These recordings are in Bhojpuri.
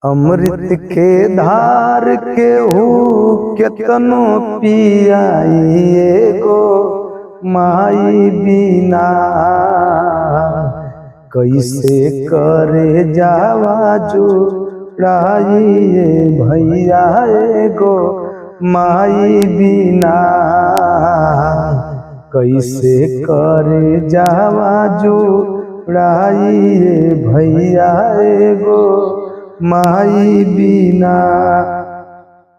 अमृत के धार के हो केतनो पियाई गो माई बिना कैसे करे जावा जुड़ाइए भैया गो माई बिना कैसे करे जावा जुड़ाइए भैया गो माई बिना।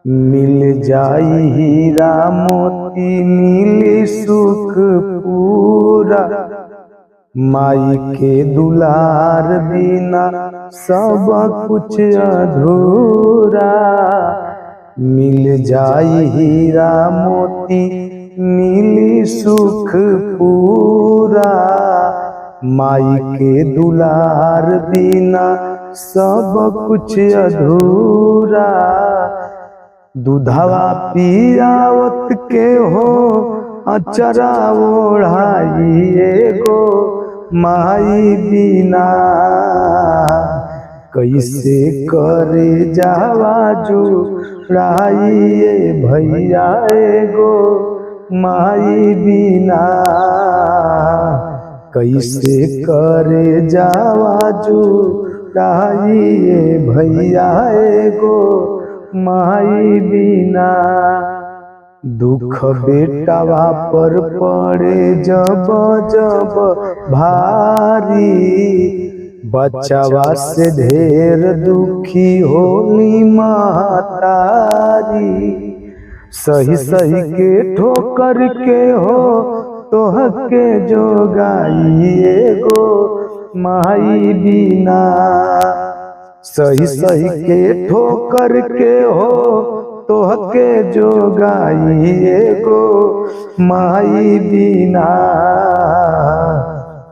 मिल जाई हीरा मोती मिली सुख पूरा माई के दुलार बिना सब कुछ अधूरा। मिल जाई हीरा मोती मिली सुख पूरा माई के दुलार बिना सब कुछ अधूरा। दूधवा पियावत के हो अचरा ओढ़ाइए गो माई बिना कैसे करे जावा जुड़ाइए भैया गो माई बिना कैसे करे जावा जुड़ाइए भैया गो माई बिना। दुख बेटावा पर पड़े जब जब भारी बच्चावा से ढेर दुखी होली महतारी। सही सही के ठोकर के हो तोह के जोगाइए गो माई बिना। सही सही के ठोकर के हो तोह के जोगाइए गो माई बिना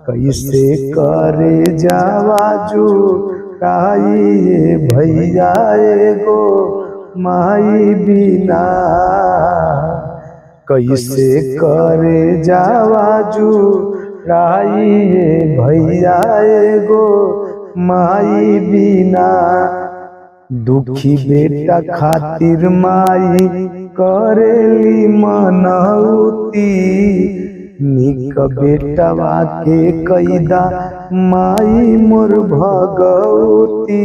कैसे करे जावा जुड़ाइए भैया गो माई बिना कैसे करे जावा जुड़ाइए भैया गो माई बिना। दुखी बेटा खातिर माई करेली मनौती निक बेटवा के कैदा माई मोर भगवती।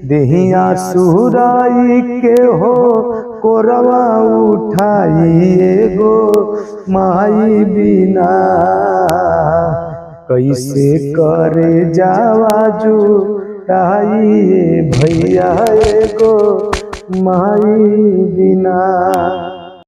देहिया सुराई के हो कोरवा उठाइए गो माई बिना कैसे करे जावा जुड़ाइए भैया गो माई बिना।